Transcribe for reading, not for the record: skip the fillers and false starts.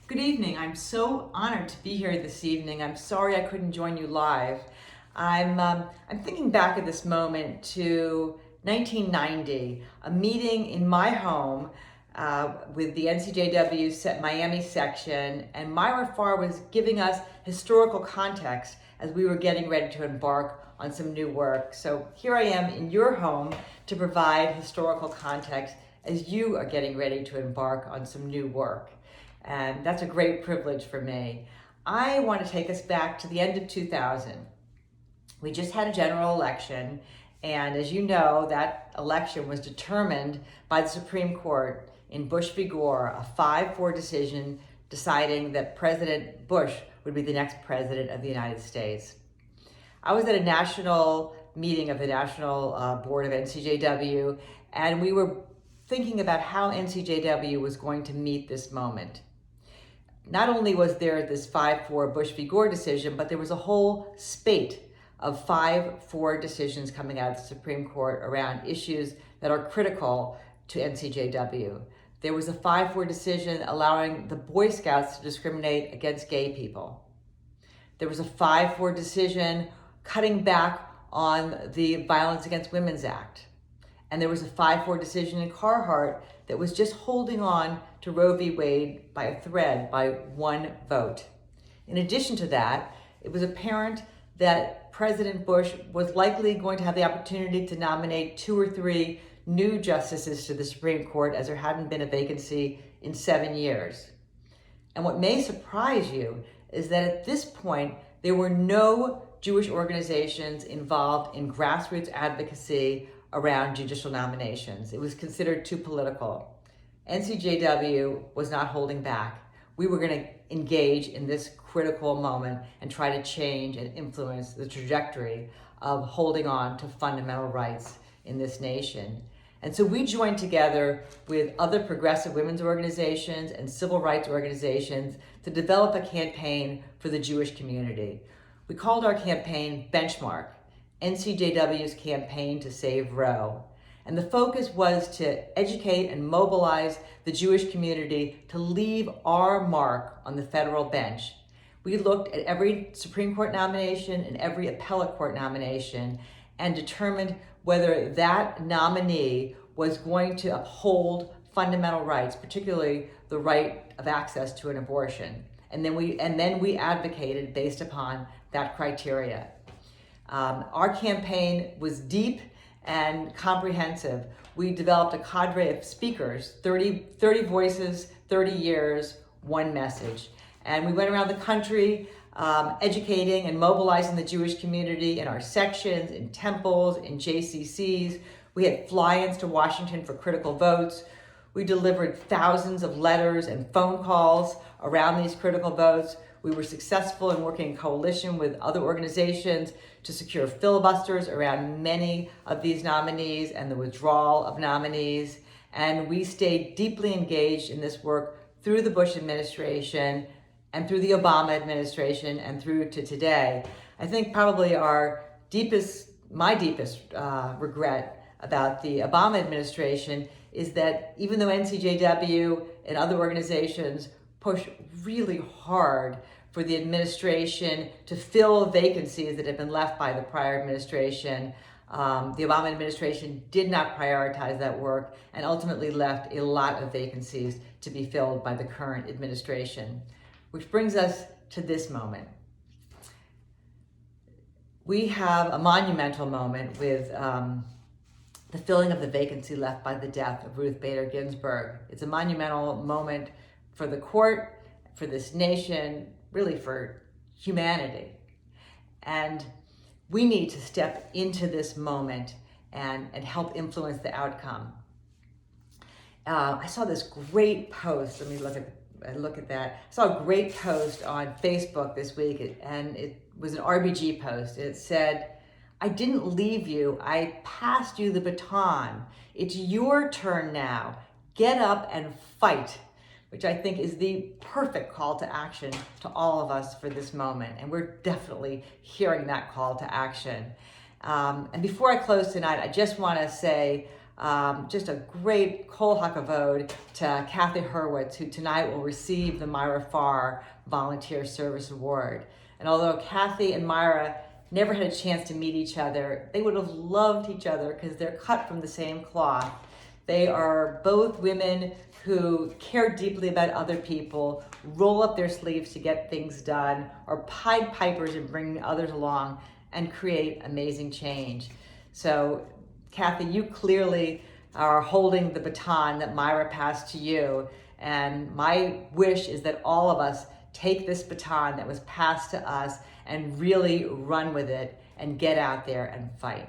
Good evening. I'm so honored to be here this evening. I'm sorry I couldn't join you live. I'm thinking back at this moment to 1990, a meeting in my home with the NCJW Miami section, and Myra Farr was giving us historical context as we were getting ready to embark on some new work. So here I am in your home to provide historical context as you are getting ready to embark on some new work. And that's a great privilege for me. I want to take us back to the end of 2000. We just had a general election, and as you know, that election was determined by the Supreme Court in Bush v. Gore, a 5-4 decision deciding that President Bush would be the next president of the United States. I was at a national meeting of the National Board of NCJW, and we were thinking about how NCJW was going to meet this moment. Not only was there this 5-4 Bush v. Gore decision, but there was a whole spate of 5-4 decisions coming out of the Supreme Court around issues that are critical to NCJW. There was a 5-4 decision allowing the Boy Scouts to discriminate against gay people. There was a 5-4 decision cutting back on the Violence Against Women's Act. And there was a 5-4 decision in Carhartt that was just holding on to Roe v. Wade by a thread, by one vote. In addition to that, it was apparent that President Bush was likely going to have the opportunity to nominate 2 or 3 new justices to the Supreme Court, as there hadn't been a vacancy in 7 years. And what may surprise you is that at this point, there were no Jewish organizations involved in grassroots advocacy around judicial nominations. It was considered too political. NCJW was not holding back. We were going to engage in this critical moment and try to change and influence the trajectory of holding on to fundamental rights in this nation. And so we joined together with other progressive women's organizations and civil rights organizations to develop a campaign for the Jewish community. We called our campaign Benchmark, NCJW's campaign to save Roe. And the focus was to educate and mobilize the Jewish community to leave our mark on the federal bench. We looked at every Supreme Court nomination and every appellate court nomination and determined whether that nominee was going to uphold fundamental rights, particularly the right of access to an abortion. And then we advocated based upon that criteria. Our campaign was deep and comprehensive. We developed a cadre of speakers, 30 voices, 30 years, one message. And we went around the country educating and mobilizing the Jewish community in our sections, in temples, in JCCs. We had fly-ins to Washington for critical votes. We delivered thousands of letters and phone calls around these critical votes. We were successful in working in coalition with other organizations to secure filibusters around many of these nominees and the withdrawal of nominees. And we stayed deeply engaged in this work through the Bush administration and through the Obama administration and through to today. I think probably my deepest regret about the Obama administration is that even though NCJW and other organizations pushed really hard for the administration to fill vacancies that had been left by the prior administration, the Obama administration did not prioritize that work and ultimately left a lot of vacancies to be filled by the current administration. Which brings us to this moment. We have a monumental moment with the filling of the vacancy left by the death of Ruth Bader Ginsburg. It's a monumental moment for the court, for this nation, really for humanity. And we need to step into this moment and help influence the outcome. I saw this great post. Let me look at that. I saw a great post on Facebook this week, and it was an RBG post. It said, "I didn't leave you, I passed you the baton. It's your turn now. Get up and fight," which I think is the perfect call to action to all of us for this moment. And we're definitely hearing that call to action. And before I close tonight, I just want to say Just a great kol hakavod to Kathy Hurwitz, who tonight will receive the Myra Farr Volunteer Service Award. And although Kathy and Myra never had a chance to meet each other, they would have loved each other because they're cut from the same cloth. They are both women who care deeply about other people, roll up their sleeves to get things done, are Pied Pipers in bringing others along, and create amazing change. So, Kathy, you clearly are holding the baton that Myra passed to you, and my wish is that all of us take this baton that was passed to us and really run with it and get out there and fight.